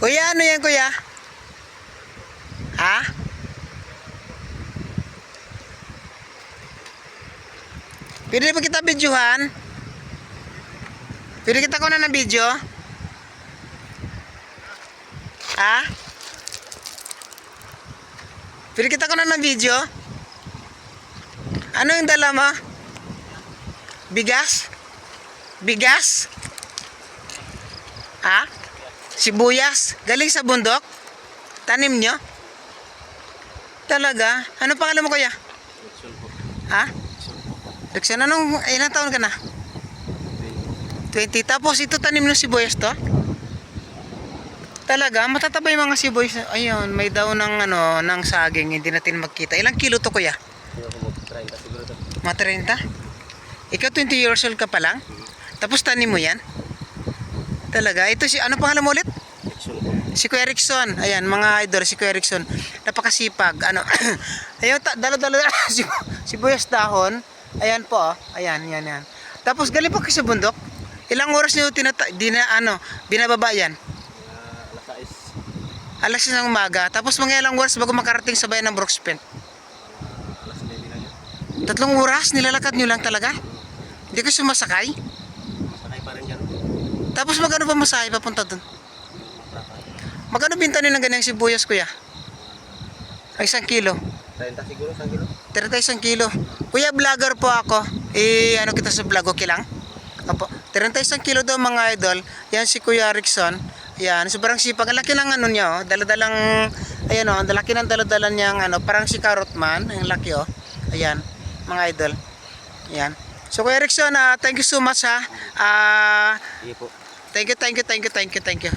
Kuya, ano yan kuya? Ha? Pwede ba kita videohan? Pwede kita kunan ng video? Ha? Pwede kita kunan ng video? Ano yung dala mo? Bigas? Bigas? Ha? Sibuyas? Galing sa bundok? Tanim nyo? Talaga? Ano pangalan mo kuya? Ha? Rexon, ilang taon ka na? 20. Tapos ito tanim ng sibuyas to? Talaga? Matataba yung mga sibuyas. Ayun, may daw ng ng saging, hindi natin magkita. Ilang kilo to kuya? 30 siguro to. Mga 30? Ikaw 20 years old ka pa lang? Tapos tanim mo yan? Talaga? Ito si, ano pangalan mo ulit? Si Kuya Rickson. Ayan, mga idol, si Kuya Rickson. Napakasipag. Ayun, dalo-dalo sibuyas dahon. Ayan po, oh. Ayan, yan. Tapos galing pa kayo sa bundok. Ilang oras niyo binababa yan? Alas 6. Alas 6 ng umaga. Tapos mga ilang oras bago makarating sa bayan ng Brookspen? Alas 9 lang yun. 3 oras? Nilalakad nyo lang talaga? Hindi ka sumasakay? Masakay pa rin dyan. Tapos magkano pa masahe papunta dun? Magkano binta nyo ng ganyang sibuyas kuya? Ang 1 kilo? 30 siguro, 1 kilo. 31 kilo. Kuya, vlogger po ako. Ano kita sa vlog, okay lang? Opo. 31 kilo daw mga idol. Yan si Kuya Rickson. Yan, sobrang sipag. Ang laki ng niya, oh. Daladalang, ayan oh, ang laki ng daladalan niyang parang si Carrot Man. Ang laki oh. Ayan, mga idol. Ayan. So Kuya Rickson, thank you so much ha. Sige po. Thank you.